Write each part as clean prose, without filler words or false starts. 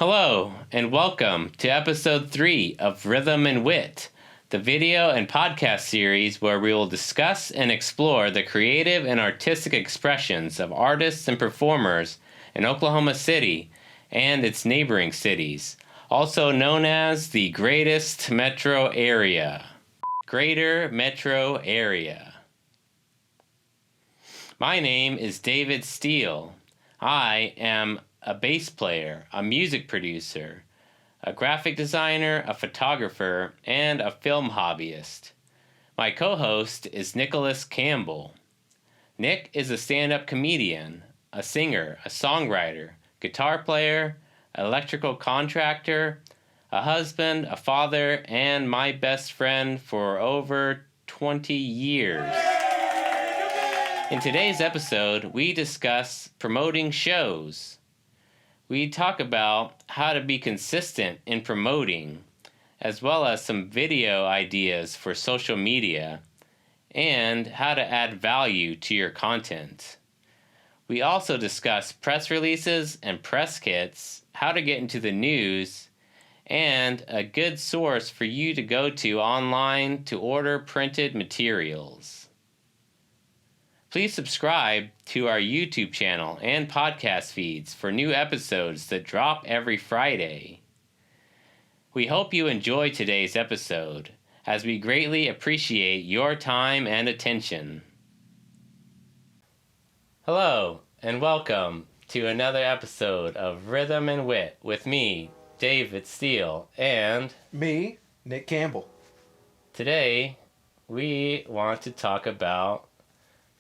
Hello, and welcome to episode 3 of Rhythm and Wit, the video and podcast series where we will discuss and explore the creative and artistic expressions of artists and performers in Oklahoma City and its neighboring cities, also known as the Greatest Metro Area. Greater Metro Area. My name is David Steele. I am a bass player, a music producer, a graphic designer, a photographer, and a film hobbyist. My co-host is Nicholas Campbell. Nick is a stand-up comedian, a singer, a songwriter, guitar player, electrical contractor, a husband, a father, and my best friend for over 20 years. In today's episode, we discuss promoting shows. We talk about how to be consistent in promoting, as well as some video ideas for social media, and how to add value to your content. We also discuss press releases and press kits, how to get into the news, and a good source for you to go to online to order printed materials. Please subscribe to our YouTube channel and podcast feeds for new episodes that drop every Friday. We hope you enjoy today's episode, as we greatly appreciate your time and attention. Hello, and welcome to another episode of Rhythm and Wit with me, David Steele, and me, Nick Campbell. Today, we want to talk about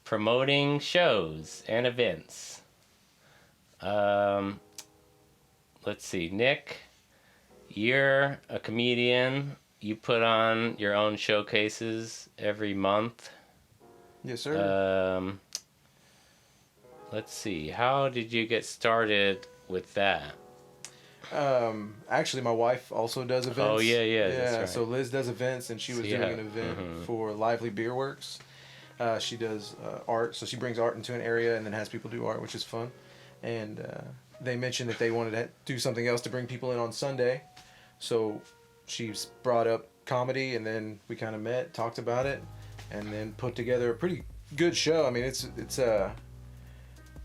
promoting shows and events. Let's see, Nick, you're a comedian. You put on your own showcases every month. Yes, sir. Let's see, how did you get started with that? Actually, my wife also does events. Oh, yeah, that's right. So Liz does events, and she was doing an event for Lively Beer Works. She does art, so she brings art into an area and then has people do art, which is fun. And they mentioned that they wanted to do something else to bring people in on Sunday. So she's brought up comedy, and then we kind of met, talked about it, and then put together a pretty good show. I mean, it's a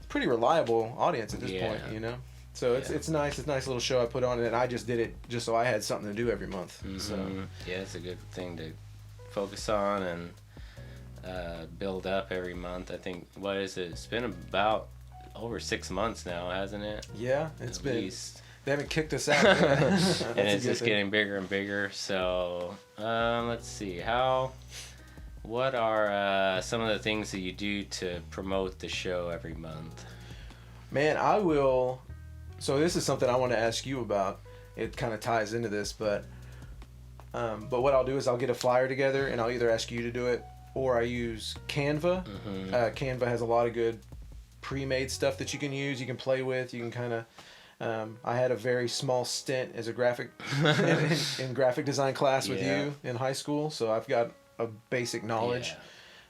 pretty reliable audience at this point, you know? So it's nice. It's a nice little show I put on, and I just did it just so I had something to do every month. Mm-hmm. So yeah, it's a good thing to focus on and build up every month. I think, what is it? It's been about over 6 months now, hasn't it? Yeah, it's At been. Least. They haven't kicked us out yet. And it's just getting bigger and bigger. So let's see. What are some of the things that you do to promote the show every month? Man, I will. So this is something I want to ask you about. It kind of ties into this, but what I'll do is I'll get a flyer together, and I'll either ask you to do it, or I use Canva. Mm-hmm. Canva has a lot of good pre-made stuff that you can use, you can play with, you can kind of... I had a very small stint as a graphic in graphic design class with you in high school, so I've got a basic knowledge.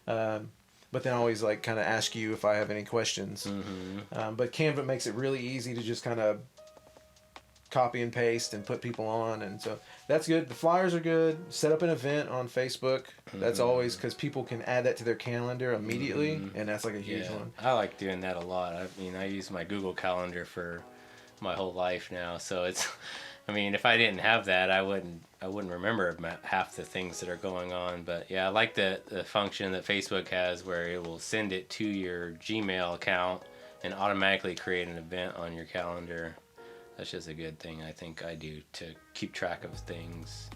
But then I always like kind of ask you if I have any questions. Mm-hmm. But Canva makes it really easy to just kind of copy and paste and put people on, and so that's good. The flyers are good. Set up an event on Facebook. That's always, because people can add that to their calendar immediately, and that's like a huge one. I like doing that a lot. I mean, I use my Google Calendar for my whole life now, so it's, I mean, if I didn't have that, I wouldn't remember half the things that are going on. But yeah, I like the function that Facebook has where it will send it to your Gmail account and automatically create an event on your calendar. That's just a good thing I think I do to keep track of things.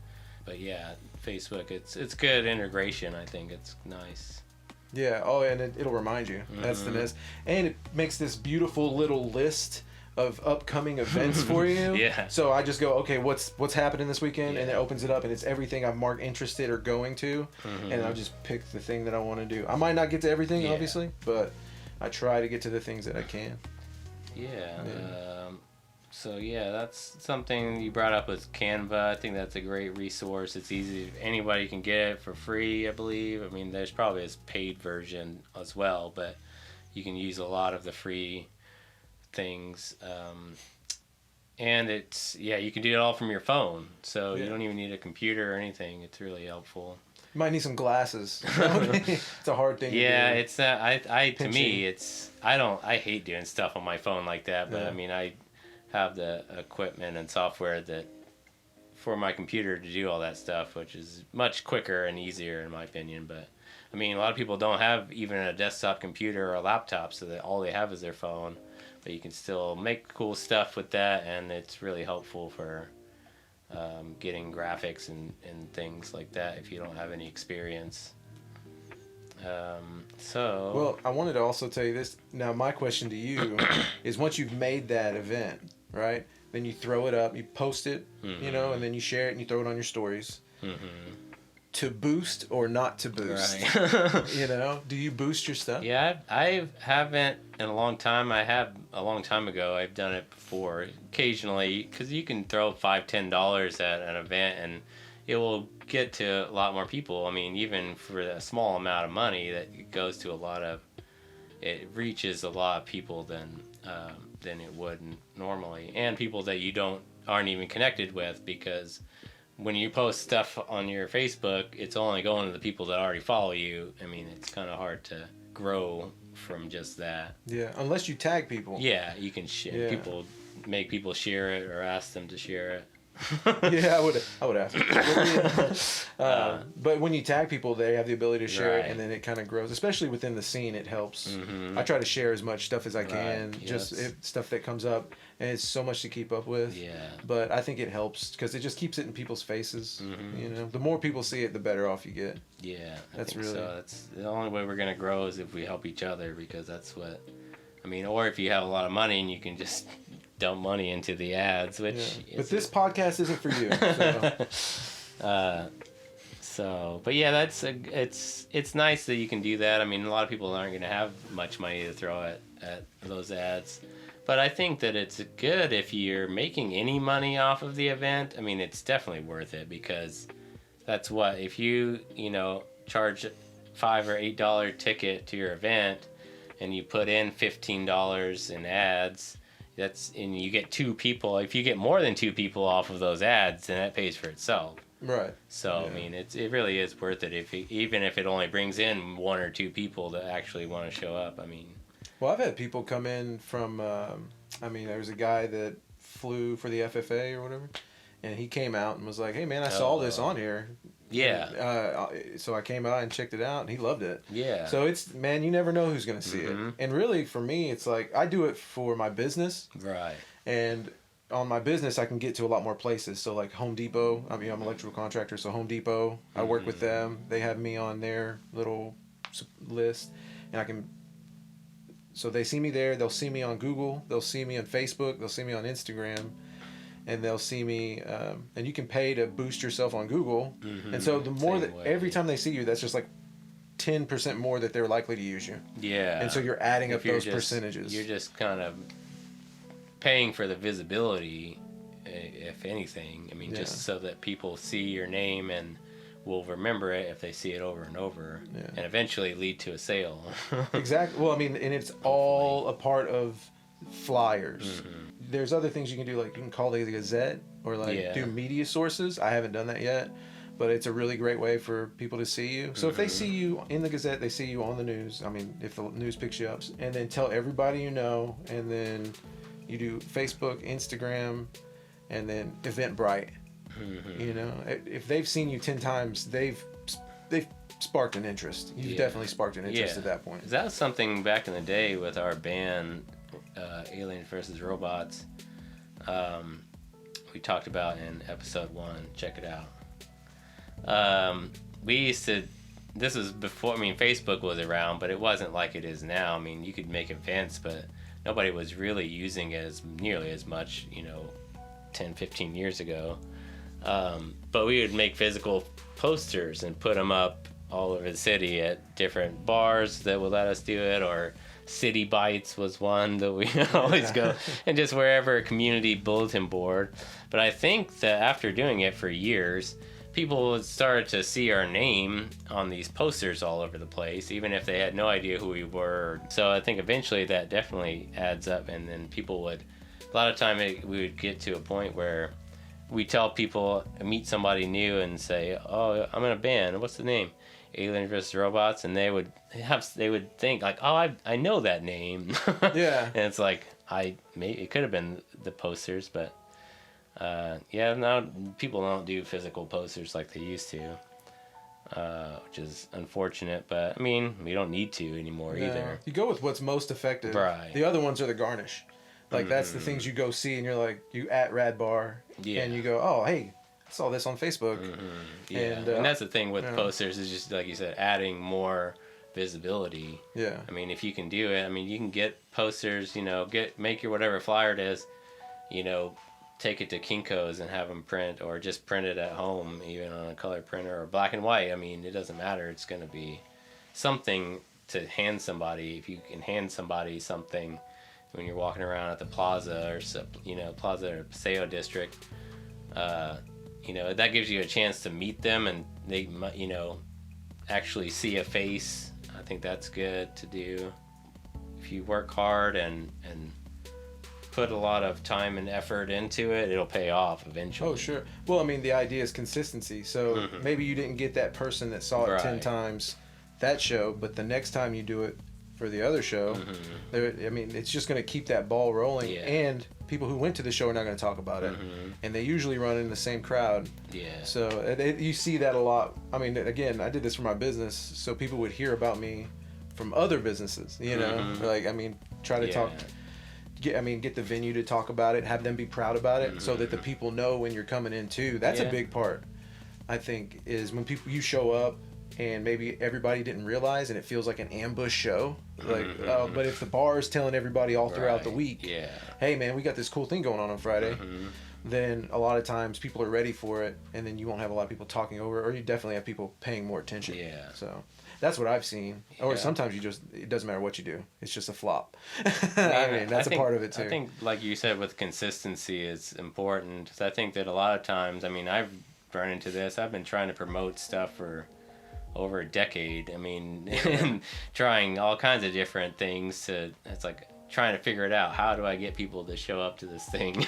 But yeah, Facebook, it's good integration. I think it's nice. Yeah. Oh, and it'll remind you. That's the nest. And it makes this beautiful little list of upcoming events for you. Yeah. So I just go, okay, what's happening this weekend, and it opens it up, and it's everything I've marked interested or going to, and I'll just pick the thing that I want to do. I might not get to everything, obviously, but I try to get to the things that I can. So yeah, that's something you brought up with Canva. I think that's a great resource. It's easy. Anybody can get it for free, I believe. I mean, there's probably a paid version as well, but you can use a lot of the free things. And you can do it all from your phone. So Yeah. you don't even need a computer or anything. It's really helpful. You might need some glasses. It's a hard thing. Yeah, to do. it's to me, I hate doing stuff on my phone like that, but Yeah. I mean, I have the equipment and software that for my computer to do all that stuff, which is much quicker and easier in my opinion. But I mean, a lot of people don't have even a desktop computer or a laptop, so that all they have is their phone. But you can still make cool stuff with that, and it's really helpful for getting graphics and things like that if you don't have any experience. Well, I wanted to also tell you this. Now, my question to you is, once you've made that event, right? Then you throw it up, you post it, Mm-hmm. and then you share it and you throw it on your stories. Mm-hmm. To boost or not to boost? Right. Do you boost your stuff? Yeah, I haven't in a long time. I have a long time ago. I've done it before, occasionally, because you can throw $5-10 at an event and it will get to a lot more people. I mean, even for a small amount of money, that it goes to it reaches a lot of people than it would normally, and people that you aren't even connected with, because when you post stuff on your Facebook, it's only going to the people that already follow you. I mean, it's kind of hard to grow from just that. Yeah, unless you tag people. Yeah, you can share. Yeah. Make people share it or ask them to share it. Yeah, I would ask. But when you tag people, they have the ability to share it, Right. and then it kind of grows. Especially within the scene, it helps. Mm-hmm. I try to share as much stuff as I can, Right. just Yes. stuff that comes up, and it's so much to keep up with. Yeah. But I think it helps because it just keeps it in people's faces. Mm-hmm. The more people see it, the better off you get. Yeah, That's think really- so. That's the only way we're gonna grow is if we help each other, because that's what I mean. Or if you have a lot of money and you can just dump money into the ads, which. Yeah. But this podcast isn't for you. So. But yeah, it's nice that you can do that. I mean, a lot of people aren't going to have much money to throw at those ads, but I think that it's good if you're making any money off of the event. I mean, it's definitely worth it, because that's what, if you charge $5 or $8 ticket to your event and you put in $15 in ads. And you get 2 people. If you get more than 2 people off of those ads, then that pays for itself. Right. So, Yeah. I mean, it really is worth it, even if it only brings in 1 or 2 people that actually want to show up. I mean, Well, I've had people come in from. There was a guy that flew for the FFA or whatever, and he came out and was like, "Hey, man, I saw this on here." yeah, So I came out and checked it out, and he loved it. yeah. So you never know who's going to see Mhm. it. And really, for me, it's like I do it for my business, Right. and on my business, I can get to a lot more places. So like Home Depot, I'm an electrical contractor, so Home Depot, I work with them. They have me on their little list, and I can. So they see me there. They'll see me on Google. They'll see me on Facebook. They'll see me on Instagram. And they'll see me, and you can pay to boost yourself on Google. Mhm. And so the more Same that way. every time they see you, that's just like 10% more that they're likely to use you. Yeah. And so you're adding up If you're those just- percentages. You're just kind of paying for the visibility, if anything. I mean, Yeah. just so that people see your name and will remember it if they see it over and over, Yeah. and eventually lead to a sale. Exactly. Well, and it's all a part of flyers. Mhm. There's other things you can do, like you can call the Gazette or Yeah. do media sources. I haven't done that yet, but it's a really great way for people to see you. So if they see you in the Gazette, they see you on the news. I mean, if the news picks you up, and then tell everybody you know, and then you do Facebook, Instagram, and then Eventbrite. Mhm. If they've seen you 10 times, they've sparked an interest. You've Yeah. definitely sparked an interest Yeah. at that point. That was something back in the day with our band, Aliens versus Robots. We talked about in episode 1. Check it out. We used to. This was before. Facebook was around, but it wasn't like it is now. You could make events, but nobody was really using it nearly as much. 10, 15 years ago. But we would make physical posters and put them up all over the city at different bars that would let us do it, or City Bites was one that we always go, and just wherever a community bulletin board. But I think that after doing it for years, people would start to see our name on these posters all over the place, even if they had no idea who we were. So I think eventually that definitely adds up, and then people would a lot of time we would get to a point where we tell people, meet somebody new and say, oh, I'm in a band. What's the name? Aliens vs. Robots. And they would think like, oh, I know that name. Yeah. And it's like, it could have been the posters, but now people don't do physical posters like they used to, which is unfortunate. But I mean, we don't need to anymore either. You go with what's most effective. Right. The other ones are the garnish. Like that's the things you go see, and you're like, you at Rad Bar, and you go, oh hey, I saw this on Facebook. Yeah, and that's the thing with posters is just like you said, adding more visibility. Yeah. I mean, if you can do it, I mean, you can get posters, make your whatever flyer it is, take it to Kinko's and have them print, or just print it at home, even on a color printer or black and white. I mean, it doesn't matter. It's going to be something to hand somebody. If you can hand somebody something when you're walking around at the plaza or Plaza or Paseo district, that gives you a chance to meet them and they actually see a face. I think that's good to do. If you work hard and put a lot of time and effort into it, it'll pay off eventually. Oh, sure. Well, I mean, the idea is consistency. So maybe you didn't get that person that saw it 10 times that show, but the next time you do it for the other show, it's just going to keep that ball rolling. Yeah. And people who went to the show are not going to talk about it. And they usually run in the same crowd. Yeah. So you see that a lot. I mean, again, I did this for my business, so people would hear about me from other businesses, try to talk, get the venue to talk about it, have them be proud about it, so that the people know when you're coming in too. That's a big part, I think, is when you show up and maybe everybody didn't realize and it feels like an ambush show. But if the bar is telling everybody all throughout the week, hey man, we got this cool thing going on Friday, then a lot of times people are ready for it, and then you won't have a lot of people talking over it, or you definitely have people paying more attention. Yeah. So that's what I've seen. Or sometimes it doesn't matter what you do. It's just a flop. That's a part of it too. I think, like you said, with consistency is important. I think that a lot of times, I've run into this. I've been trying to promote stuff for over a decade. And trying all kinds of different things it's like trying to figure it out. How do I get people to show up to this thing?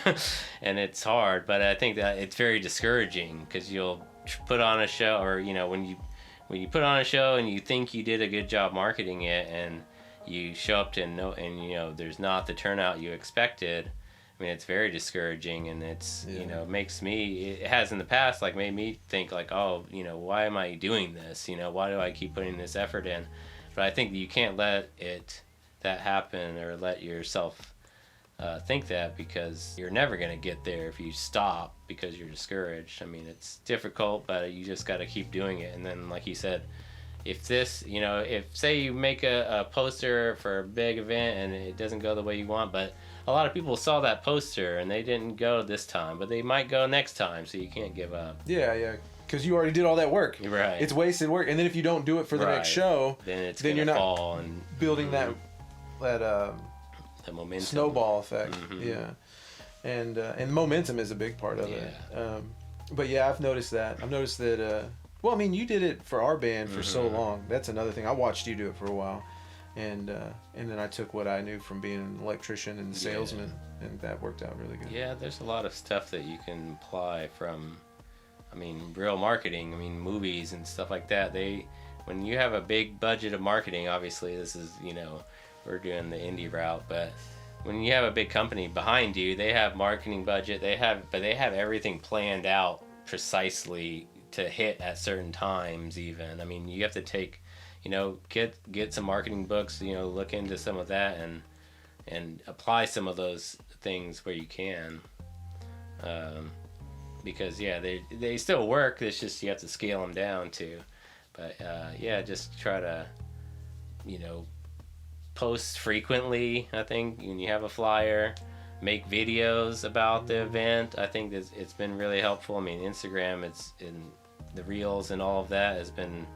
And it's hard, but I think that it's very discouraging because you'll put on a show, or, when you put on a show and you think you did a good job marketing it and you show up there's not the turnout you expected. It's very discouraging, and it's, it has in the past, made me think oh, why am I doing this? Why do I keep putting this effort in? But I think that you can't let that happen, or let yourself think that, because you're never going to get there if you stop because you're discouraged. It's difficult, but you just got to keep doing it. And then, like you said, if say you make a poster for a big event and it doesn't go the way you want, but a lot of people saw that poster and they didn't go this time, but they might go next time, so you can't give up. Yeah, because you already did all that work. Right. It's wasted work, and then if you don't do it for the next show, then you're not building that the momentum, snowball effect. Yeah, and momentum is a big part of it. But yeah, I've noticed that. You did it for our band for so long. That's another thing. I watched you do it for a while. And then I took what I knew from being an electrician and salesman, and that worked out really good. Yeah, there's a lot of stuff that you can apply from, real marketing. Movies and stuff like that. When you have a big budget of marketing, obviously this is, we're doing the indie route, but when you have a big company behind you, they have marketing budget. They have everything planned out precisely to hit at certain times. Even, you have to take. Get some marketing books, look into some of that and apply some of those things where you can. Because they still work. It's just you have to scale them down too. But just try to, post frequently. I think when you have a flyer, make videos about the event. I think it's been really helpful. Instagram, it's in the reels and all of that has been.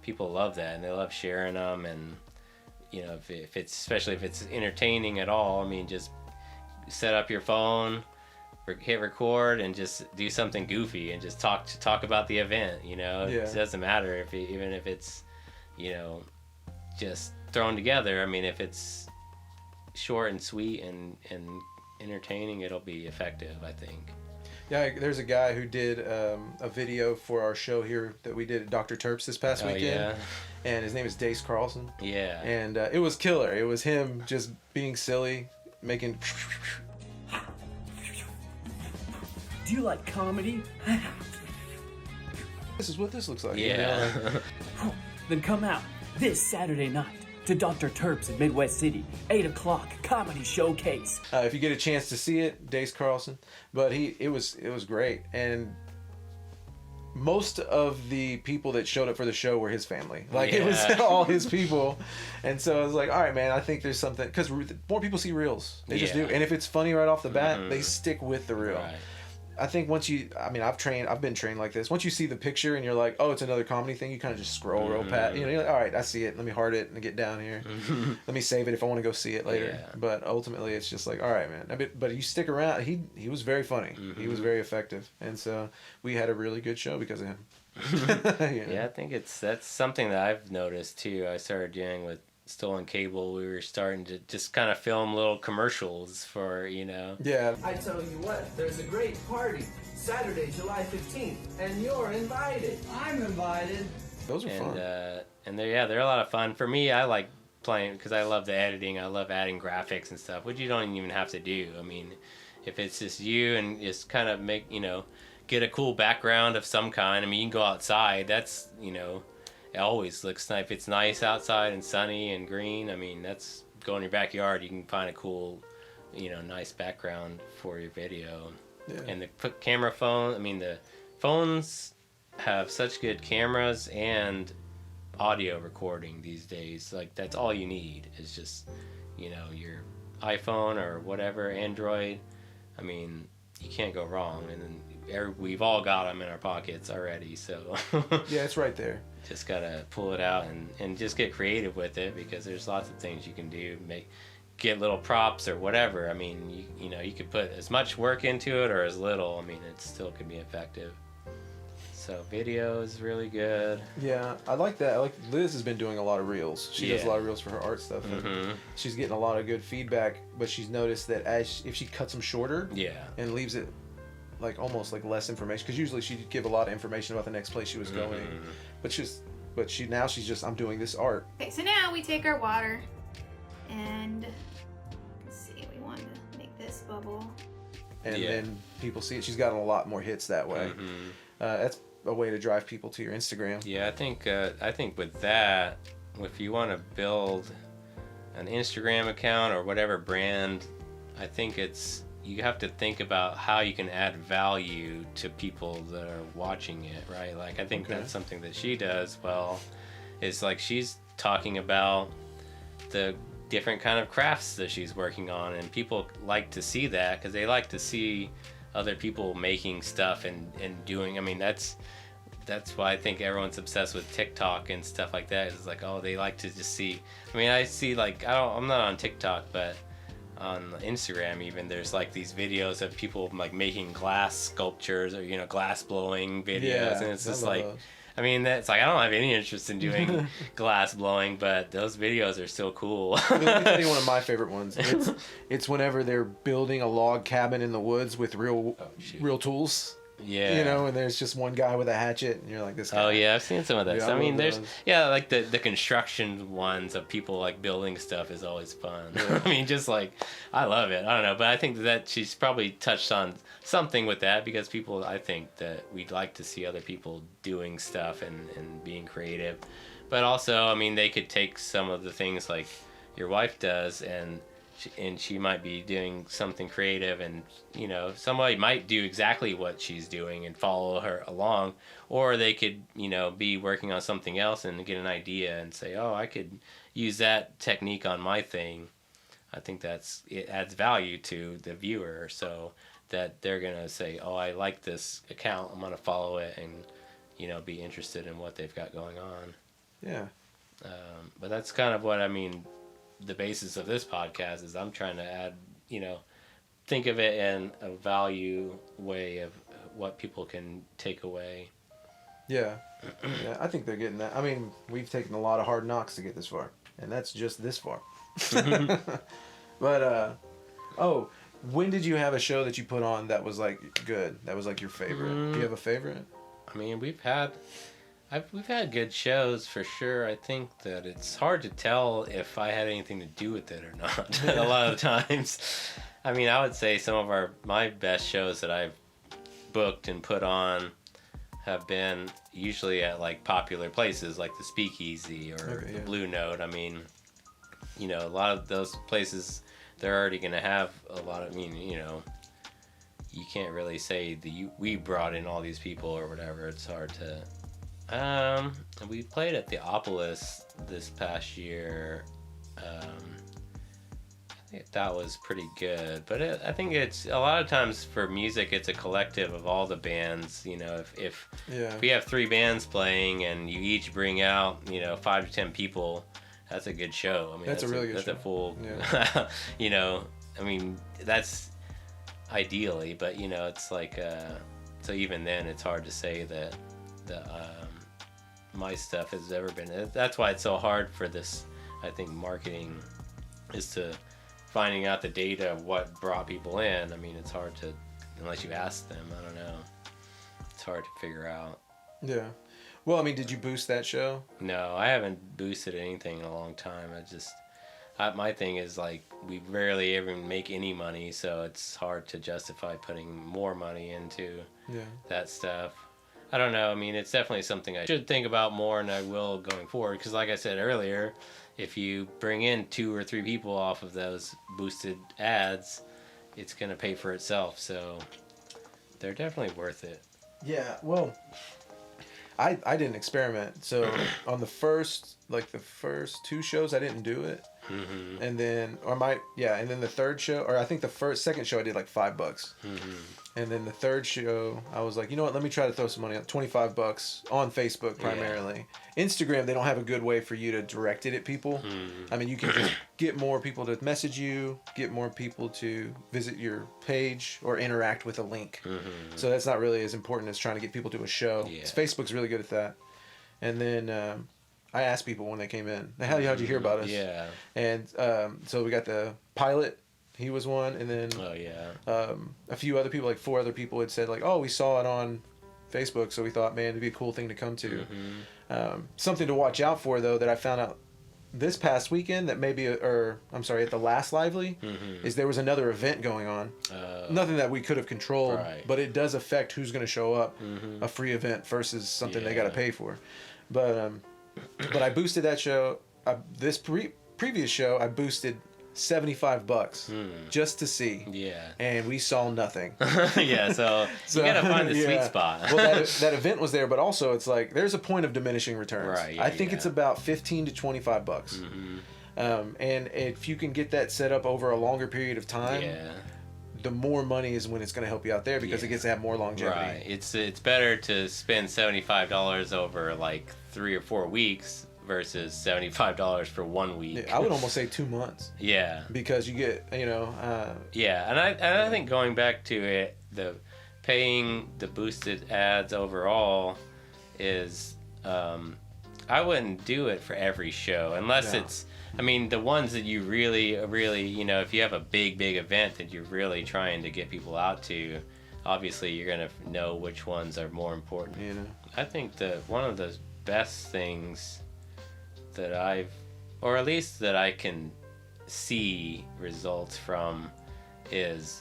People love that, and they love sharing them, and if it's, especially if it's entertaining at all, just set up your phone, hit record, and just do something goofy and just talk about the event. It doesn't matter even if it's just thrown together. If it's short and sweet and entertaining, it'll be effective, I think. Yeah, there's a guy who did a video for our show here that we did at Dr. Terps this past weekend. Yeah. And his name is Dace Carlson. Yeah. And it was killer. It was him just being silly, making... Do you like comedy? This is what this looks like. Yeah. You know? Then come out this Saturday night to Dr. Terps in Midwest City, 8 o'clock comedy showcase. If you get a chance to see it, Dace Carlson. But it was great. And most of the people that showed up for the show were his family. Like, it was all his people. And so I was like, all right, man, I think there's something... Because more people see reels. They just do. And if it's funny right off the bat, they stick with the reel. Right. I think once you... I mean, I've been trained like this. Once you see the picture and you're like, oh, it's another comedy thing, you kind of just scroll real past. You know, you're like, all right, I see it. Let me heart it and get down here. Let me save it if I want to go see it later. Yeah. But ultimately, it's just like, all right, man. But you stick around. He was very funny. He was very effective. And so we had a really good show because of him. Yeah, I think that's something that I've noticed too. I started doing with Stolen Cable. We were starting to just kind of film little commercials for, you know. Yeah. I tell you what, there's a great party Saturday, July 15th, and you're invited. I'm invited. Those are fun. And they're a lot of fun. For me, I like playing because I love the editing. I love adding graphics and stuff, which you don't even have to do. I mean, if it's just you and just kind of make, you know, get a cool background of some kind. I mean, you can go outside. That's, you know, it always looks nice. If it's nice outside and sunny and green, I mean, that's go in your backyard. You can find a cool, you know, nice background for your video. Yeah. And the camera phone, I mean, the phones have such good cameras and audio recording these days. Like, that's all you need is just, you know, your iPhone or whatever, Android. I mean, you can't go wrong. And then we've all got them in our pockets already, so yeah, it's right there. Just gotta pull it out and just get creative with it, because there's lots of things you can do. Get little props or whatever. I mean, you know, you could put as much work into it or as little. I mean, it still can be effective. So video is really good. Yeah, I like that. Liz has been doing a lot of reels. She does a lot of reels for her art stuff. And she's getting a lot of good feedback, but she's noticed that if she cuts them shorter and leaves it like almost like less information, because usually she'd give a lot of information about the next place she was going, but she's just, I'm doing this art. Okay, so now we take our water and let's see, we want to make this bubble, and then people see it. She's gotten a lot more hits that way. That's a way to drive people to your Instagram. Yeah, I think with that, if you want to build an Instagram account or whatever brand, I think you have to think about how you can add value to people that are watching it, right? Like, I think that's something that she does well, is like she's talking about the different kind of crafts that she's working on, and people like to see that because they like to see other people making stuff and doing. I mean, that's why I think everyone's obsessed with TikTok and stuff like that. It's like, oh, they like to just see. I mean, I see, like, I'm not on TikTok, but on Instagram even, there's like these videos of people like making glass sculptures or, you know, glass blowing videos, and it's just like those. I mean, that's like, I don't have any interest in doing glass blowing, but those videos are still cool. Let me tell you one of my favorite ones. It's whenever they're building a log cabin in the woods with real tools. Yeah. You know, and there's just one guy with a hatchet, and you're like, this guy. Oh, yeah, I've seen some of that. Yeah, I mean, there's, like the construction ones of people like building stuff is always fun. Yeah. I mean, just like, I love it. I don't know, but I think that she's probably touched on something with that, because people, I think that we'd like to see other people doing stuff and being creative. But also, I mean, they could take some of the things like your wife does, and she might be doing something creative, and, you know, somebody might do exactly what she's doing and follow her along, or they could, you know, be working on something else and get an idea and say, oh, I could use that technique on my thing. I think it adds value to the viewer, so that they're gonna say, oh, I like this account, I'm gonna follow it, and, you know, be interested in what they've got going on. Yeah. But that's kind of what I mean. The basis of this podcast is I'm trying to add, you know, think of it in a value way of what people can take away. Yeah. Yeah, I think they're getting that. I mean, we've taken a lot of hard knocks to get this far, and that's just this far. But, When did you have a show that you put on that was like good? That was like your favorite? Do you have a favorite? I mean, we've had good shows for sure. I think that it's hard to tell if I had anything to do with it or not. A lot of times. I mean, I would say some of my best shows that I've booked and put on have been usually at like popular places like the Speakeasy or the Blue Note. I mean, you know, a lot of those places, they're already going to have a lot of, you know, you can't really say we brought in all these people or whatever. It's hard to. We played at the Opolis this past year. I think that was pretty good, but I think it's a lot of times for music, it's a collective of all the bands. You know, if we have 3 bands playing and you each bring out, you know, 5 to 10 people, that's a good show. I mean, that's a really good show. That's a full, you know, I mean, that's ideally, but you know, it's like, so even then it's hard to say that my stuff has ever been, that's why it's so hard for this, I think marketing is to finding out the data of what brought people in. I mean, it's hard to, unless you ask them, I don't know. It's hard to figure out. Yeah. Well, I mean, did you boost that show? No, I haven't boosted anything in a long time. My thing is like, we rarely ever make any money, so it's hard to justify putting more money into that stuff. I don't know. I mean, it's definitely something I should think about more, and I will going forward. Because like I said earlier, if you bring in 2 or 3 people off of those boosted ads, it's going to pay for itself. So they're definitely worth it. Yeah, well, I didn't experiment. So on the first 2 shows, I didn't do it. Mm-hmm. And then, and then the third show, or I think second show I did like $5. Mm-hmm. And then the third show, I was like, you know what, let me try to throw some money on $25 on Facebook primarily. Yeah. Instagram, they don't have a good way for you to direct it at people. Mm-hmm. I mean, you can just get more people to message you, get more people to visit your page or interact with a link. Mm-hmm. So that's not really as important as trying to get people to a show. Yeah. Facebook's really good at that. And then I asked people when they came in, how'd you hear about us? Yeah. And so we got the pilot. He was one, and then a few other people, like 4 other people had said like, oh, we saw it on Facebook, so we thought, man, it'd be a cool thing to come to. Mm-hmm. Something to watch out for, though, that I found out this past weekend that maybe, at the last Lively, is there was another event going on. Nothing that we could have controlled, but it does affect who's going to show up, a free event versus something they got to pay for. But I boosted that show. This previous show, I boosted $75 just to see. Yeah. And we saw nothing. Yeah, so you gotta find the sweet spot. Well, that event was there, but also it's like there's a point of diminishing returns. Right. Yeah, I think it's about $15 to $25. Mm-hmm. And if you can get that set up over a longer period of time, the more money is when it's going to help you out there because it gets to have more longevity. Right. It's better to spend $75 over like 3 or 4 weeks versus $75 for 1 week. I would almost say 2 months. Yeah. Because you get, yeah, and I think going back to it, the paying the boosted ads overall is, I wouldn't do it for every show unless it's, I mean, the ones that you really, if you have a big event that you're really trying to get people out to, obviously you're going to know which ones are more important. I think that one of the best things that or at least that I can see results from is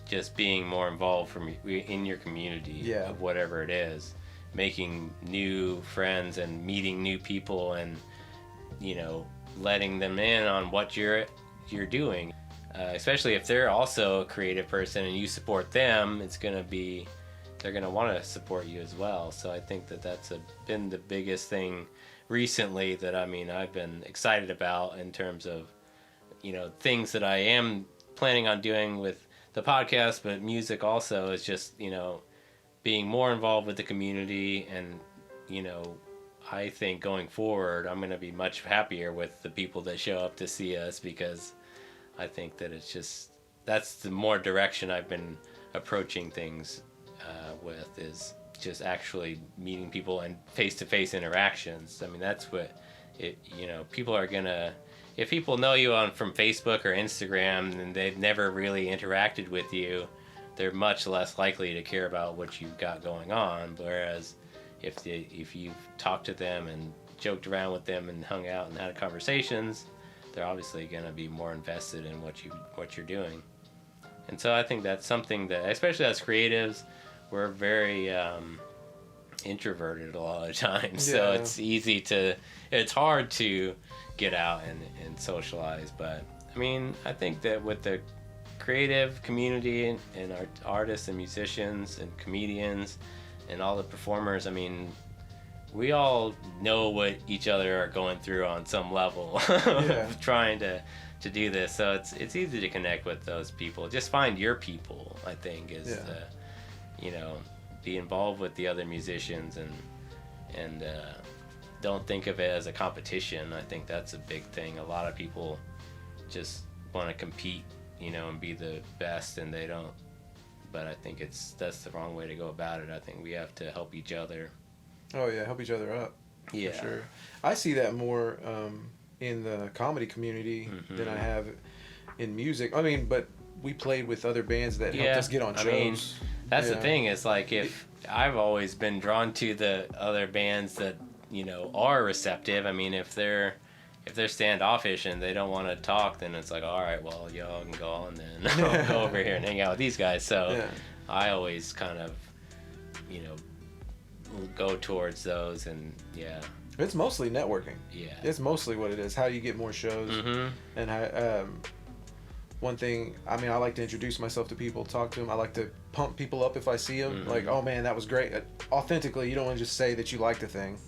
just being more involved in your community of whatever it is, making new friends and meeting new people and, letting them in on what you're doing, especially if they're also a creative person and you support them, they're going to want to support you as well. So I think that that's been the biggest thing recently that I've been excited about in terms of things that I am planning on doing with the podcast, but music also is just being more involved with the community. And I think going forward I'm going to be much happier with the people that show up to see us, because I think that that's the more direction I've been approaching things with, is just actually meeting people and face-to-face interactions. I mean, that's what people are gonna if people know you from Facebook or Instagram and they've never really interacted with you, they're much less likely to care about what you've got going on. Whereas if you've talked to them and joked around with them and hung out and had conversations, they're obviously going to be more invested in what you're doing. And so I think that's something that, especially as creatives, we're very introverted a lot of times. So it's hard to get out and socialize. But I mean, I think that with the creative community and our artists and musicians and comedians and all the performers, I mean, we all know what each other are going through on some level of trying to do this. So it's easy to connect with those people. Just find your people, I think, is be involved with the other musicians and don't think of it as a competition. I think that's a big thing. A lot of people just want to compete, and be the best, and they don't. But I think that's the wrong way to go about it. I think we have to help each other. Oh yeah, help each other up. Yeah, for sure. I see that more in the comedy community than I have in music. I mean, but we played with other bands that helped us get on shows. I mean, that's the thing. Is like if I've always been drawn to the other bands that are receptive. I mean, if they're standoffish and they don't want to talk, then it's like, all right, well, y'all can go on then. I'll go over here and hang out with these guys. So I always kind of, go towards those, and it's mostly networking. Yeah, it's mostly what it is. How you get more shows, and how, one thing. I mean, I like to introduce myself to people, talk to them. I like to pump people up if I see them. Like, oh man, that was great. Authentically, you don't want to just say that you like the thing.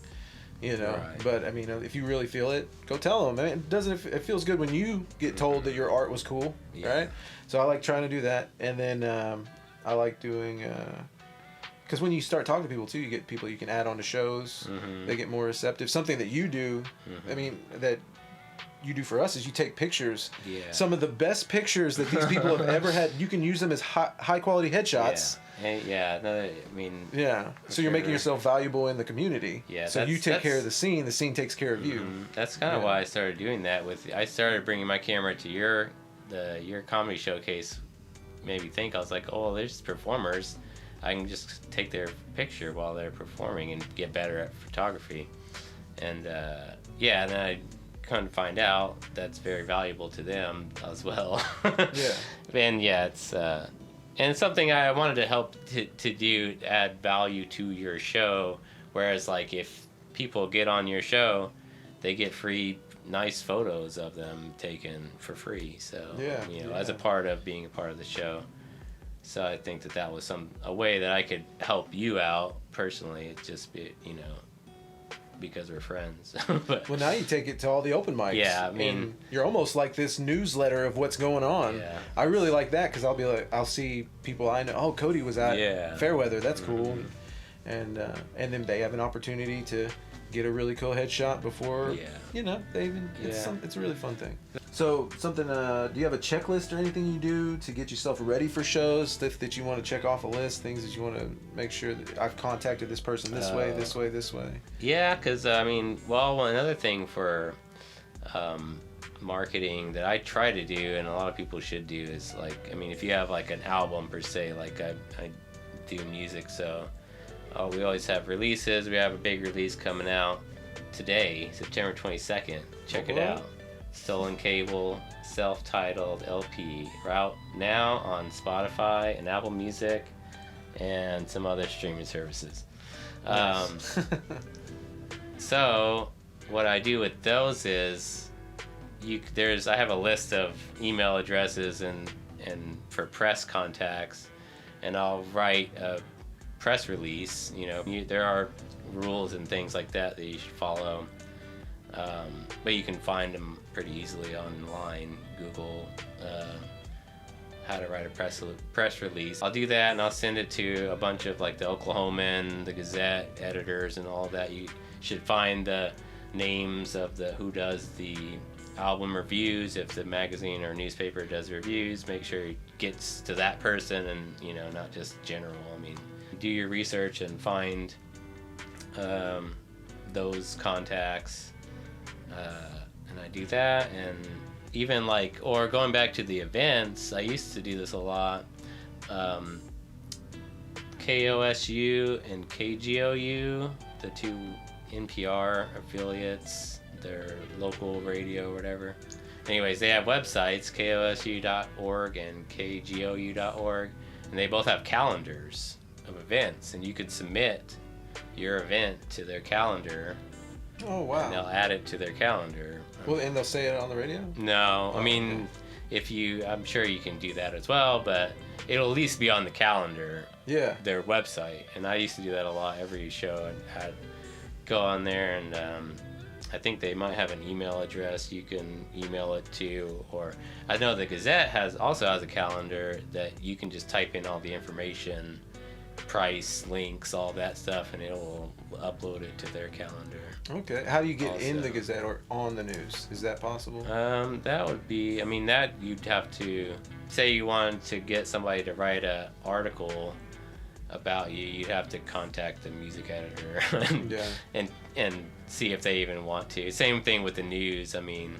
Right. But I mean, if you really feel it, go tell them. I mean, it feels good when you get told that your art was cool, right? So I like trying to do that, and then I like doing because when you start talking to people too, you get people you can add on to shows. They get more receptive. Something that you do, I mean, that you do for us is you take pictures. Some of the best pictures that these people have ever had. You can use them as high quality headshots. So you're making yourself valuable in the community. So you take care of the scene takes care of you. That's kind of why I started doing that. I started bringing my camera to your comedy showcase. Made me think. I was like, oh, there's performers. I can just take their picture while they're performing and get better at photography. And and then I come to find out that's very valuable to them as well. And it's and something I wanted to help to do, add value to your show. Whereas, like, if people get on your show, they get free, nice photos of them taken for free. So, as a part of being a part of the show. So I think that was a way that I could help you out personally. It just be, because we're friends. But, well, now you take it to all the open mics. Yeah, I mean, and you're almost like this newsletter of what's going on. Yeah. I really like that because I'll see people I know. Oh, Cody was at Fairweather. That's cool. And then they have an opportunity to get a really cool headshot before they even. It's a really fun thing. So something. Do you have a checklist or anything you do to get yourself ready for shows? Stuff that you want to check off a list, things that you want to make sure that I've contacted this person this way, this way, this way. Yeah, because another thing for marketing that I try to do, and a lot of people should do, is if you have like an album per se, like I do music, so. We always have releases. We have a big release coming out today, September 22nd. Check it out. Stolen Cable, self-titled LP. We're out now on Spotify and Apple Music and some other streaming services. Nice. So what I do with those is I have a list of email addresses and for press contacts, and I'll write a press release. There are rules and things like that you should follow, but you can find them pretty easily online. Google how to write a press release. I'll do that, and I'll send it to a bunch of like the Oklahoman, the Gazette editors, and all that. You should find the names of who does the album reviews. If the magazine or newspaper does reviews, make sure it gets to that person, and not just general. Do your research and find those contacts, and I do that. And even like, or going back to the events, I used to do this a lot. KOSU and KGOU, the two NPR affiliates, their local radio or whatever. Anyways, they have websites, kosu.org and kgou.org, and they both have calendars of events, and you could submit your event to their calendar. Oh, wow. And they'll add it to their calendar. Well, and they'll say it on the radio? No, I mean, okay. I'm sure you can do that as well, but it'll at least be on the calendar. Yeah. Their website. And I used to do that a lot. Every show I'd go on there, and I think they might have an email address you can email it to, or I know the Gazette also has a calendar that you can just type in all the information, price, links, all that stuff, and it'll upload it to their calendar. Okay. How do you get in the Gazette or on the news? Is that possible? That would be, I mean, that you'd have to, say you wanted to get somebody to write an article about you, you'd have to contact the music editor and see if they even want to. Same thing with the news. I mean,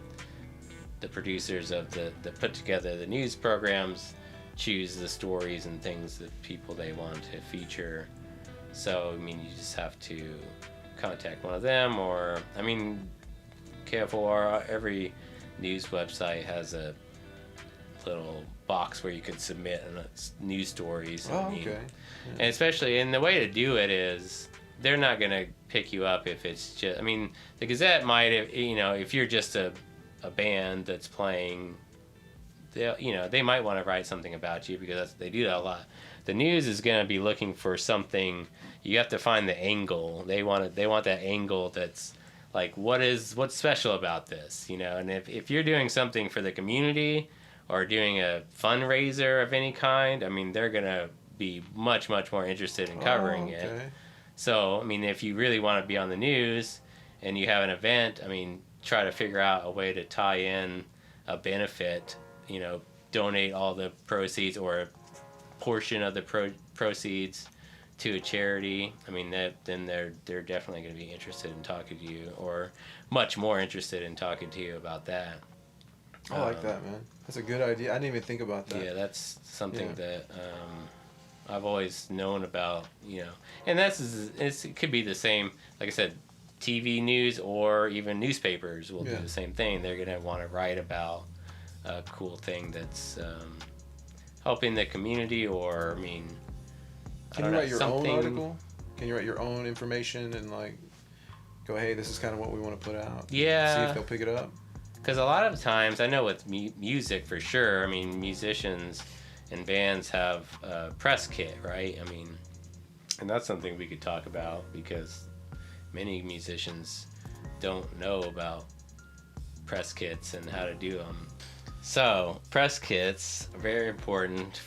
the producers of the put together the news programs choose the stories and things that people they want to feature. So, I mean, you just have to contact one of them, or, I mean, KFOR, every news website has a little box where you can submit news stories. Oh, I mean, okay. Yeah. And especially, and the way to do it is, they're not going to pick you up if it's just, I mean, the Gazette might, if you're just a band that's playing, they might want to write something about you, because they do that a lot. The news is going to be looking for something. You have to find the angle. They want that angle that's like, what's special about this, and if you're doing something for the community or doing a fundraiser of any kind, I mean, they're going to be much, much more interested in covering it. So, I mean, if you really want to be on the news and you have an event, I mean, try to figure out a way to tie in a benefit, donate all the proceeds or a portion of the proceeds to a charity. I mean, then they're definitely going to be interested in talking to you, or much more interested in talking to you about that. I like that, man. That's a good idea. I didn't even think about that. Yeah, that's something that I've always known about, and it could be the same, like I said, TV news or even newspapers will do the same thing. They're going to want to write about a cool thing that's helping the community, or, I mean, Can you write your own article? Can you write your own information and, like, go, hey, this is kind of what we want to put out? Yeah. See if they'll pick it up? Because a lot of times, I know with music for sure, I mean, musicians and bands have a press kit, right? I mean, and that's something we could talk about, because many musicians don't know about press kits and how to do them. So, press kits are very important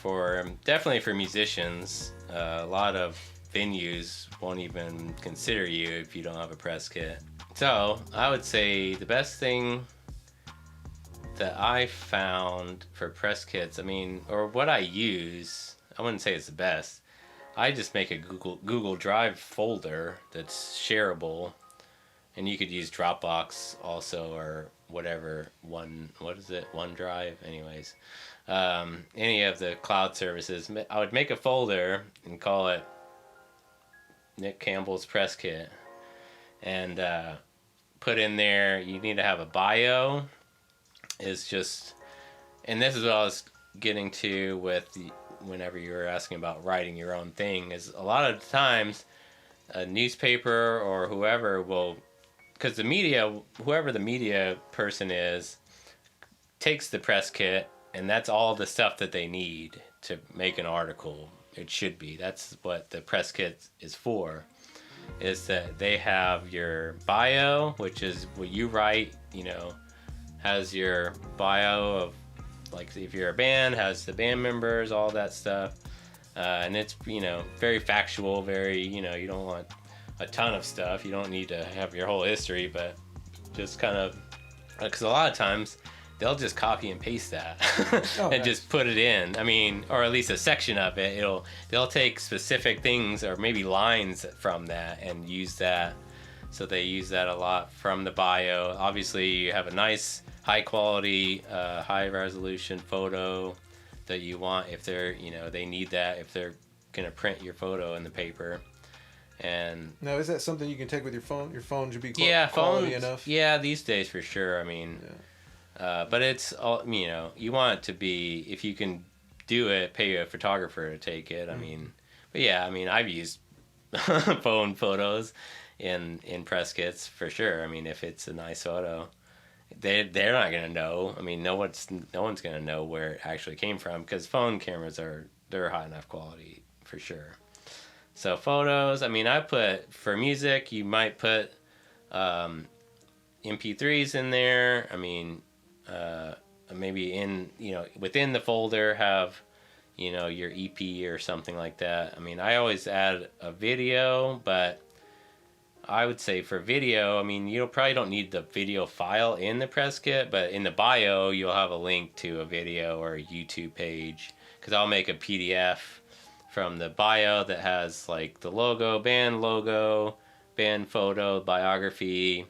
definitely for musicians. A lot of venues won't even consider you if you don't have a press kit. So, I would say the best thing that I found for press kits, I mean, or what I use, I wouldn't say it's the best. I just make a Google Drive folder that's shareable, and you could use Dropbox also, or whatever, OneDrive, anyways. Any of the cloud services. I would make a folder and call it Nick Campbell's Press Kit, and put in there, you need to have a bio. Is just, and this is what I was getting to with whenever you were asking about writing your own thing, is a lot of times a newspaper or whoever will, because the media, whoever the media person is, takes the press kit, and that's all the stuff that they need to make an article. It should be. That's what the press kit is for, is that they have your bio, which is what you write, has your bio of, like, if you're a band, has the band members, all that stuff. And it's, very factual, very, you don't want a ton of stuff. You don't need to have your whole history, but just kind of, because a lot of times they'll just copy and paste that and just put it in. I mean, or at least a section of it. They'll take specific things or maybe lines from that and use that. So they use that a lot from the bio. Obviously, you have a nice, high quality, high resolution photo that you want if they're, they need that if they're going to print your photo in the paper. And now, is that something you can take with your phone? Your phone should be quality enough? Yeah, these days for sure. I mean, but it's all, you want it to be, if you can do it, pay a photographer to take it. I mean, but yeah, I mean, I've used phone photos in press kits for sure. I mean, if it's a nice photo, they're not gonna know. I mean, no one's gonna know where it actually came from, because phone cameras they're high enough quality for sure. So photos, I mean, I put, for music, you might put MP3s in there. I mean, maybe in, within the folder have, your EP or something like that. I mean, I always add a video, but I would say for video, I mean, you probably don't need the video file in the press kit, but in the bio, you'll have a link to a video or a YouTube page, because I'll make a PDF from the bio that has like the logo, band photo, biography,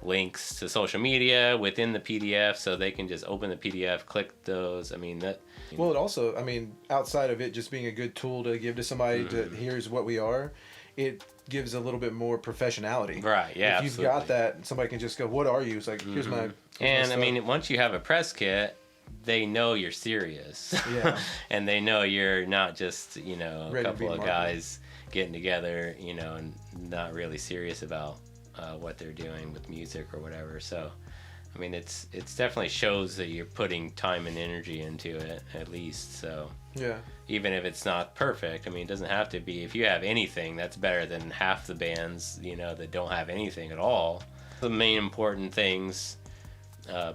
links to social media within the PDF, so they can just open the PDF, click those. I mean, that. Well, it also, I mean, outside of it just being a good tool to give to somebody to, here's what we are, it gives a little bit more professionality. Right, yeah, if you've got that, somebody can just go, what are you? It's like, here's my I mean, once you have a press kit, they know you're serious. Yeah. And they know you're not just, a couple of guys getting together, and not really serious about what they're doing with music or whatever. So, I mean, it's definitely shows that you're putting time and energy into it, at least. So, yeah. Even if it's not perfect, I mean, it doesn't have to be. If you have anything, that's better than half the bands, that don't have anything at all. The main important things,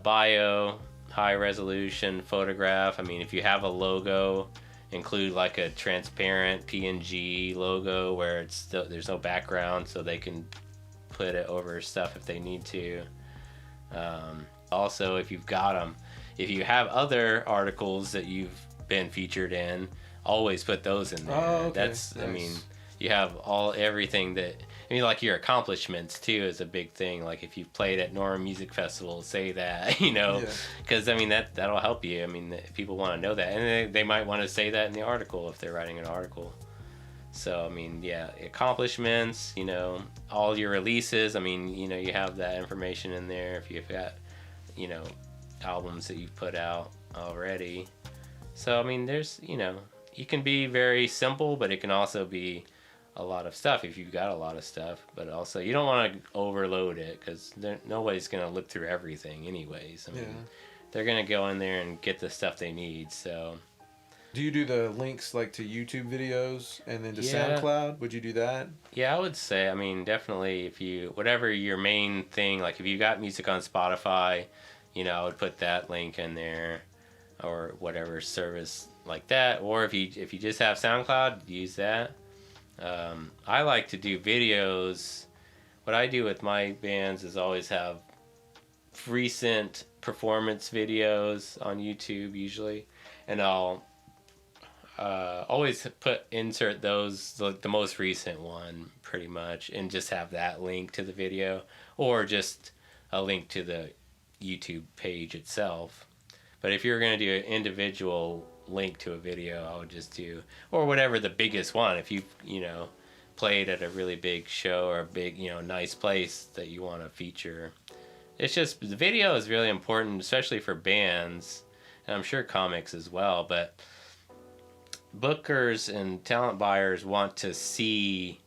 bio, high resolution photograph. I mean, if you have a logo, include like a transparent PNG logo where there's no background, so they can put it over stuff if they need to. Also, if you've got them, if you have other articles that you've been featured in, always put those in there. Oh, okay. That's nice. I mean, you have everything that, I mean, like your accomplishments too is a big thing. Like if you've played at Nora Music Festival, say that, because I mean, that'll help you. I mean, people want to know that, and they might want to say that in the article if they're writing an article. So, I mean, yeah, accomplishments, all your releases. I mean, you have that information in there if you've got, albums that you've put out already. So, I mean, there's, you can be very simple, but it can also be a lot of stuff if you've got a lot of stuff. But also, you don't want to overload it, because nobody's going to look through everything anyways. I mean, they're going to go in there and get the stuff they need, so. Do you do the links like to YouTube videos and then to SoundCloud? Would you do that? Yeah, I would say, I mean, definitely whatever your main thing, like if you got music on Spotify, I would put that link in there, or whatever service like that. Or if you just have SoundCloud, use that. I like to do videos. What I do with my bands is always have recent performance videos on YouTube usually, and I'll always insert those, the most recent one pretty much, and just have that link to the video, or just a link to the YouTube page itself. But if you're going to do an individual link to a video, I would just do, or whatever the biggest one, if you've played at a really big show or a big nice place that you want to feature. It's just, the video is really important, especially for bands, and I'm sure comics as well, but bookers and talent buyers want to see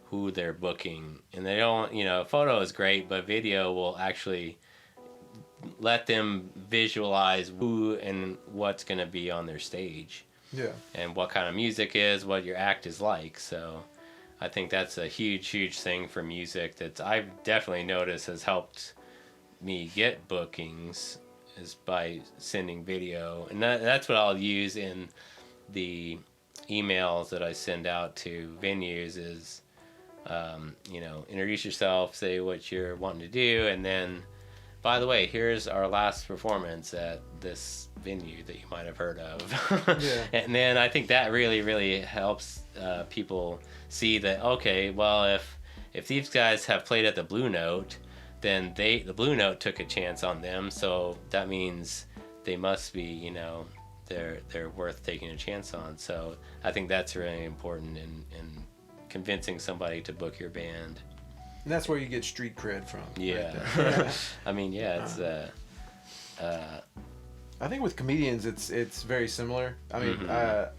who they're booking, and they don't, photo is great, but video will actually let them visualize who and what's going to be on their stage. Yeah. And what kind of music is, what your act is like. So I think that's a huge thing for music that I've definitely noticed has helped me get bookings, is by sending video. And that's what I'll use in the emails that I send out to venues is, introduce yourself, say what you're wanting to do, and then, by the way, here's our last performance at this venue that you might have heard of. Yeah. And then I think that really helps people see that, okay, well, if these guys have played at the Blue Note, then the Blue Note took a chance on them, so that means they must be, you know, they're worth taking a chance on. So I think that's really important in convincing somebody to book your band. And that's where you get street cred from. Yeah. Right. I mean, yeah, it's I think with comedians, it's very similar. I mean,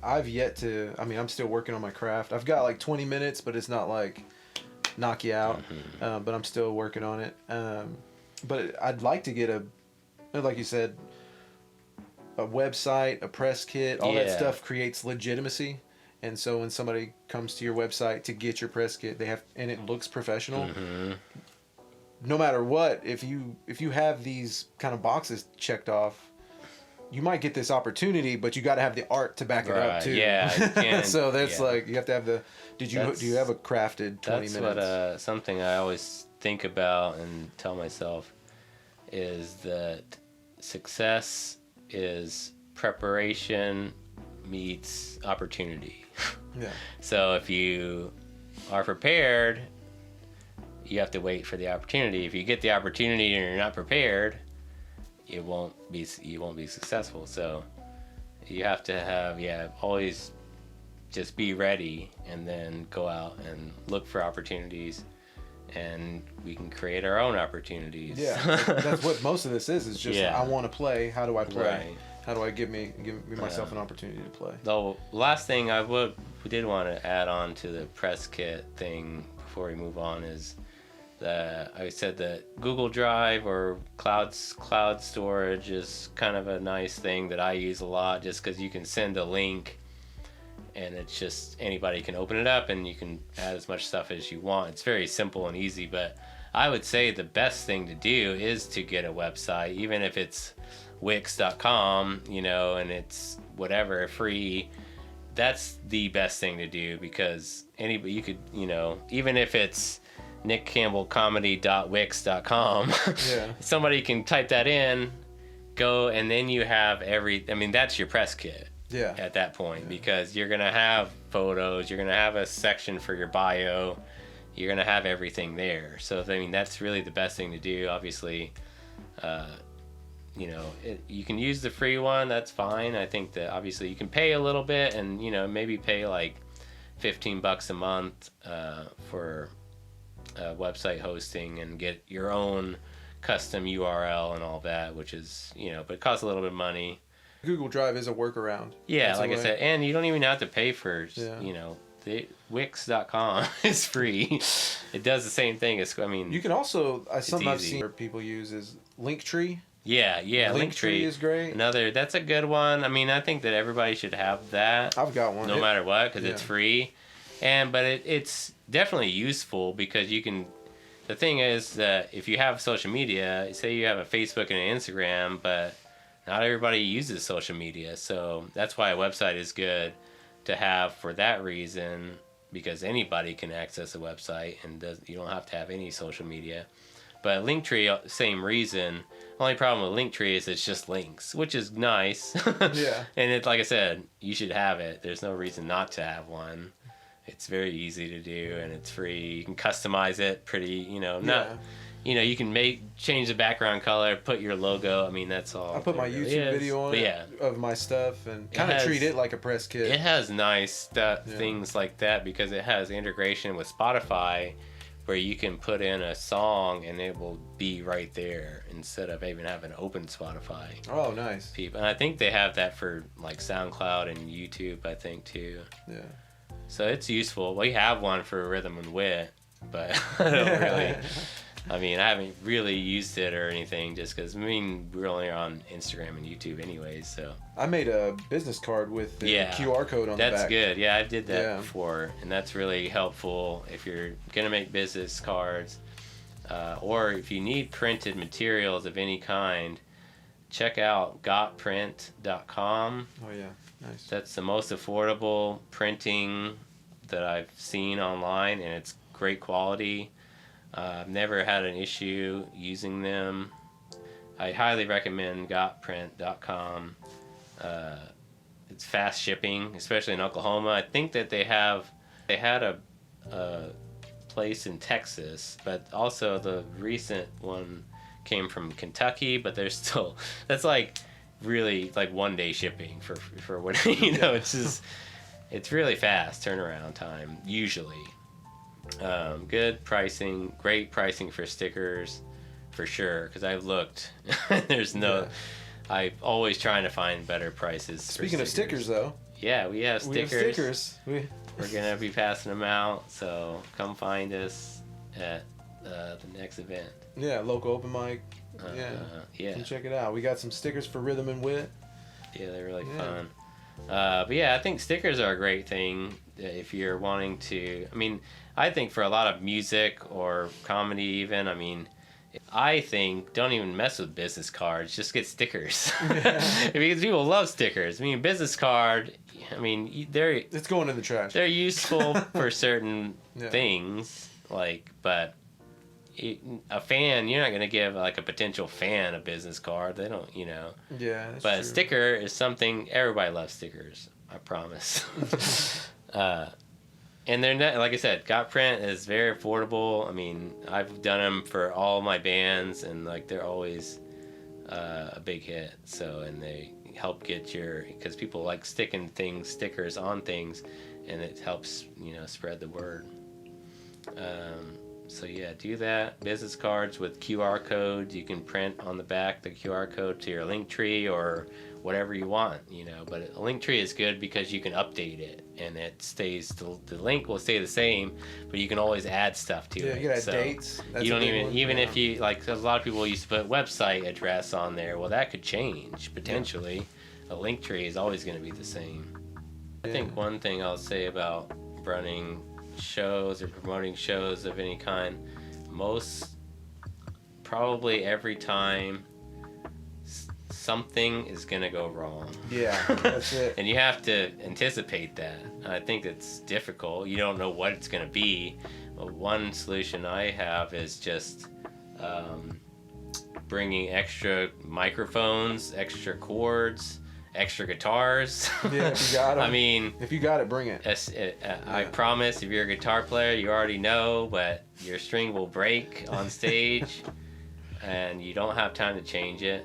I've yet to. I mean, I'm still working on my craft. I've got like 20 minutes, but it's not like knock you out. But I'm still working on it. But I'd like to get like you said, a website, a press kit, all that stuff creates legitimacy. And so when somebody comes to your website to get your press kit, and it looks professional. No matter what, if you have these kind of boxes checked off, you might get this opportunity, but you got to have the art to back it up too. Yeah. So that's like you have to have the. Do you have a crafted 20 minutes? That's what something I always think about and tell myself is that success is preparation meets opportunity. Yeah. So if you are prepared, you have to wait for the opportunity. If you get the opportunity and you're not prepared, you won't be successful. So you have to have always just be ready and then go out and look for opportunities, and we can create our own opportunities. Yeah, that's what most of this is just I want to play. How do I play? Right. How do I give myself an opportunity to play? The last thing we did want to add on to the press kit thing before we move on is I said that Google Drive or cloud storage is kind of a nice thing that I use a lot, just because you can send a link and it's just anybody can open it up and you can add as much stuff as you want. It's very simple and easy, but I would say the best thing to do is to get a website, even if it's Wix.com, you know, and it's whatever, free. That's the best thing to do, because anybody, you could, you know, even if it's nickcampbellcomedy.wix.com, somebody can type that in, go, and then you have that's your press kit at that point, because you're going to have photos, you're going to have a section for your bio, you're going to have everything there. So, I mean, that's really the best thing to do. Obviously, you know, you can use the free one, that's fine. I think that obviously you can pay a little bit and, you know, maybe pay like $15 a month for website hosting and get your own custom URL and all that, which is, you know, but it costs a little bit of money. Google Drive is a workaround. Yeah, that's like I said, and you don't even have to pay for, you know, Wix.com is free. It does the same thing as, I mean, you can also, something I've seen people use is Linktree. Yeah, Linktree is great. That's a good one. I mean, I think that everybody should have that. I've got one. No matter what, because it's free. But it's definitely useful, because you can, the thing is that if you have social media, say you have a Facebook and an Instagram, but not everybody uses social media. So that's why a website is good to have for that reason, because anybody can access a website and you don't have to have any social media. But Linktree, same reason. Only problem with Linktree is it's just links, which is nice. Yeah. And it's, like I said, you should have it. There's no reason not to have one. It's very easy to do, and it's free. You can customize it pretty, you know, you can change the background color, put your logo. I mean, that's all. I put my YouTube video on of my stuff and kind of treat it like a press kit. It has nice things like that, because it has integration with Spotify, where you can put in a song and it will be right there instead of even having open Spotify. Oh, nice. And I think they have that for like SoundCloud and YouTube, I think, too. Yeah. So it's useful. We have one for Rhythm and Wit, but I don't really. I mean, I haven't really used it or anything, just because, I mean, we're only on Instagram and YouTube anyways, so. I made a business card with the QR code on the back. That's good. Yeah, I did that before, and that's really helpful if you're going to make business cards, or if you need printed materials of any kind. Check out gotprint.com. Oh, yeah. Nice. That's the most affordable printing that I've seen online, and it's great quality. I've never had an issue using them. I highly recommend gotprint.com. It's fast shipping, especially in Oklahoma. I think that they had a place in Texas, but also the recent one came from Kentucky, but there's still, that's like really like 1 day shipping for what, you know, it's really fast turnaround time usually. Good pricing, great pricing for stickers for sure, because I've looked. There's no, I'm always trying to find better prices. Speaking of stickers though, yeah, we have stickers. We're Gonna be passing them out, so come find us at the next event. Yeah, local open mic. Yeah. Come check it out. We got some stickers for Rhythm and Wit. Yeah, they're really fun. But yeah, I think stickers are a great thing if you're wanting to. I mean, I think for a lot of music or comedy even, I mean, I think don't even mess with business cards. Just get stickers. Because people love stickers. I mean, business card, I mean, it's going in the trash. They're useful for certain things, like, but a fan, you're not going to give like a potential fan a business card. They don't, you know. Yeah, that's but true. A sticker is something, everybody loves stickers, I promise. And they're not, like I said, Got Print is very affordable. I mean, I've done them for all my bands, and like they're always a big hit. So, and they help get because people like sticking stickers on things, and it helps, you know, spread the word. So yeah, do that. Business cards with QR codes. You can print on the back the QR code to your Linktree or whatever you want, you know. But a Linktree is good because you can update it, and it stays. The link will stay the same, but you can always add stuff to it. Yeah, you can add dates. That's you don't even if you like. A lot of people used to put website address on there. Well, that could change potentially. A Linktree is always going to be the same. I think one thing I'll say about running shows or promoting shows of any kind, probably every time something is gonna go wrong. Yeah, that's it. And you have to anticipate that. I think it's difficult. You don't know what it's gonna be. But one solution I have is just bringing extra microphones, extra cords, extra guitars. Yeah, if you got them. I mean, if you got it, bring it. I promise, if you're a guitar player, you already know, but your string will break on stage, and you don't have time to change it.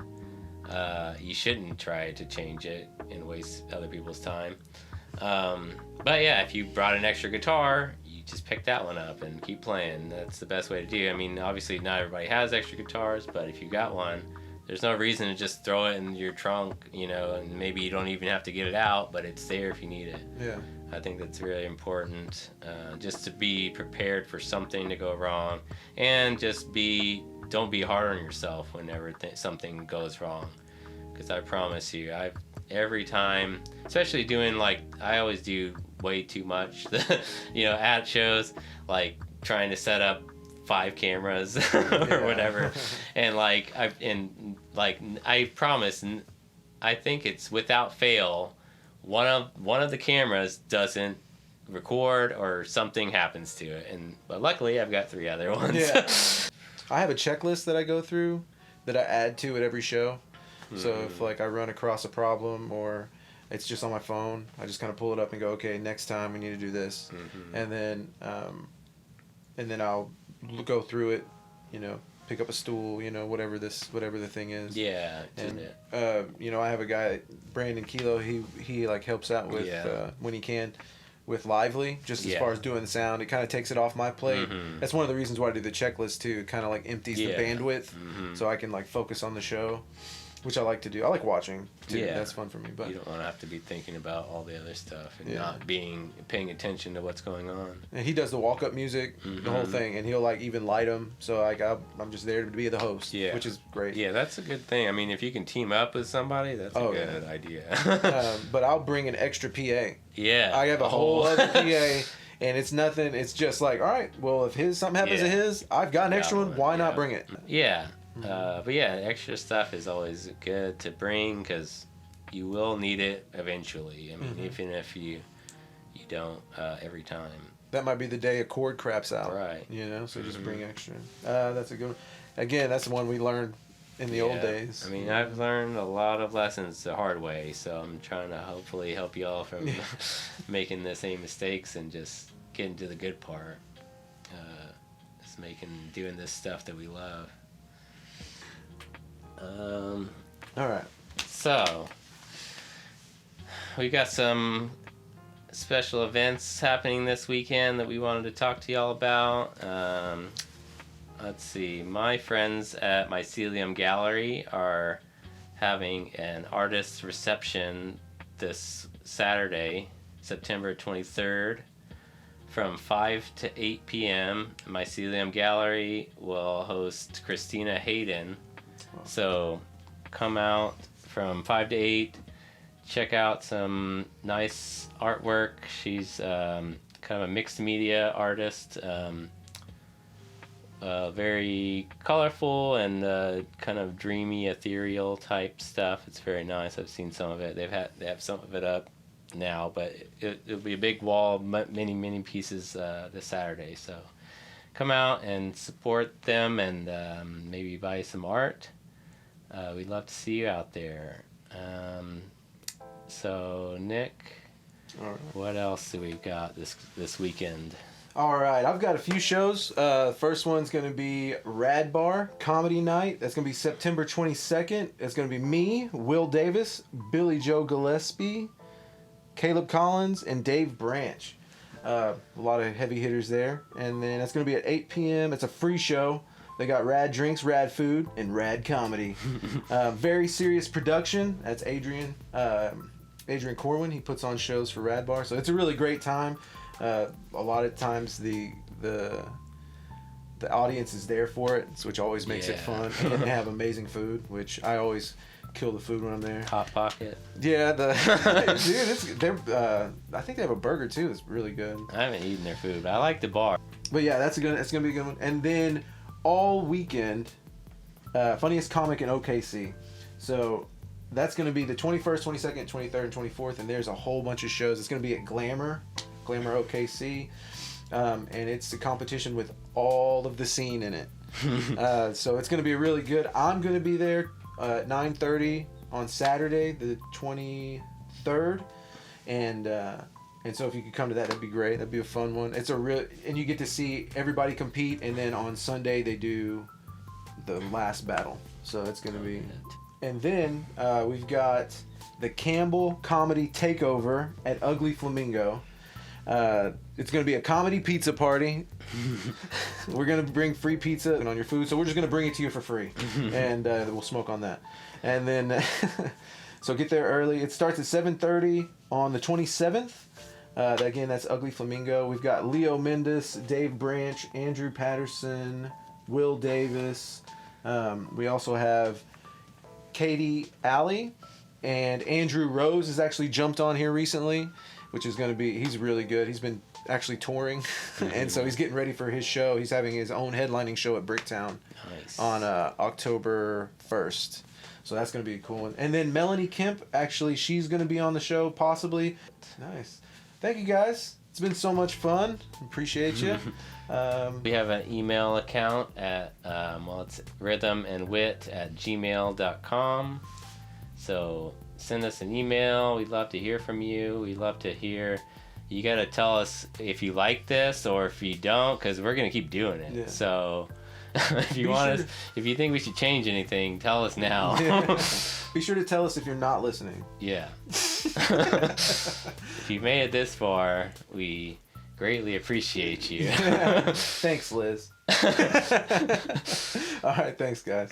You shouldn't try to change it and waste other people's time. But yeah, if you brought an extra guitar, you just pick that one up and keep playing. That's the best way to do it. I mean, obviously not everybody has extra guitars, but if you got one, there's no reason to just throw it in your trunk, you know, and maybe you don't even have to get it out, but it's there if you need it. Yeah. I think that's really important, just to be prepared for something to go wrong, and just don't be hard on yourself whenever something goes wrong. Because I promise you, every time, especially doing I always do way too much, you know, at shows, like trying to set up 5 cameras or whatever, and I promise, and I think it's without fail, one of the cameras doesn't record or something happens to it, but luckily I've got 3 other ones. Yeah. I have a checklist that I go through that I add to at every show. So if I run across a problem or it's just on my phone, I just kind of pull it up and go, okay, next time we need to do this, and then I'll go through it, you know, pick up a stool, you know, whatever the thing is. Yeah. And you know, I have a guy, Brandon Kilo. He helps out with when he can with Lively, just as far as doing the sound. It kind of takes it off my plate. That's one of the reasons why I do the checklist too. Kind of empties the bandwidth, so I can focus on the show, which I like to do. I like watching too. Yeah. That's fun for me. But you don't want to have to be thinking about all the other stuff and not paying attention to what's going on. And he does the walk-up music, the whole thing, and he'll even light them. So I'm just there to be the host, which is great. Yeah, that's a good thing. I mean, if you can team up with somebody, that's a good idea. But I'll bring an extra PA. Yeah. I have a whole other PA. And it's nothing. It's just all right. Well, if something happens to his, I've got an extra one. Why not bring it? Yeah. But yeah, extra stuff is always good to bring because you will need it eventually. I mean, even if you don't every time. That might be the day a cord craps out. Right. You know, so just bring extra. That's a good one. Again, that's the one we learned in the old days. I mean, I've learned a lot of lessons the hard way, so I'm trying to hopefully help you all from making the same mistakes and just getting to the good part. just doing this stuff that we love. All right. So we got some special events happening this weekend that we wanted to talk to y'all about. Let's see. My friends at Mycelium Gallery are having an artist reception this Saturday, September 23rd, from 5 to 8 p.m. Mycelium Gallery will host Christina Hayden. So come out from 5 to 8, check out some nice artwork. She's kind of a mixed media artist, very colorful and kind of dreamy, ethereal type stuff. It's very nice. I've seen some of it. They have some of it up now, but it'll be a big wall, many pieces this Saturday. So come out and support them and maybe buy some art. We'd love to see you out there. So Nick, all right. What else do we got this weekend? All right, I've got a few shows. First one's going to be Rad Bar Comedy Night. That's going to be September 22nd. It's going to be me, Will Davis, Billy Joe Gillespie, Caleb Collins, and Dave Branch. A lot of heavy hitters there. And then it's going to be at 8 p.m. It's a free show. They got rad drinks, rad food, and rad comedy. Very serious production. That's Adrian Corwin. He puts on shows for Rad Bar. So it's a really great time. A lot of times the audience is there for it, which always makes it fun. And they have amazing food, which I always kill the food when I'm there. Hot Pocket. Yeah, I think they have a burger too. It's really good. I haven't eaten their food, but I like the bar. But yeah, it's gonna be a good one. And then all weekend, funniest comic in OKC. So that's gonna be the 21st, 22nd, 23rd, and 24th. And there's a whole bunch of shows. It's gonna be at Glamour OKC, and it's a competition with all of the scene in it. So it's going to be really good. I'm going to be there at 9:30 on Saturday, the 23rd, and so if you could come to that, that'd be great. That'd be a fun one. And you get to see everybody compete, and then on Sunday they do the last battle. So it's going to be. And then we've got the Campbell Comedy Takeover at Ugly Flamingo. It's going to be a comedy pizza party. We're going to bring free pizza on your food, so we're just going to bring it to you for free, and we'll smoke on that. And then, so get there early. It starts at 7:30 on the 27th. Again, that's Ugly Flamingo. We've got Leo Mendes, Dave Branch, Andrew Patterson, Will Davis. We also have Katie Alley, and Andrew Rose has actually jumped on here recently, which is going to be, he's really good. He's been actually touring, and so he's getting ready for his show. He's having his own headlining show at Bricktown on October 1st. So that's going to be a cool one. And then Melanie Kemp, actually, she's going to be on the show, possibly. Nice. Thank you, guys. It's been so much fun. Appreciate you. We have an email account at, it's rhythmandwit@gmail.com. So send us an email. We'd love to hear from you. We'd love to hear. You got to tell us if you like this or if you don't, because we're going to keep doing it. Yeah. So if you think we should change anything, tell us now. Yeah. Be sure to tell us if you're not listening. Yeah. If you made it this far, we greatly appreciate you. Thanks, Liz. All right, thanks, guys.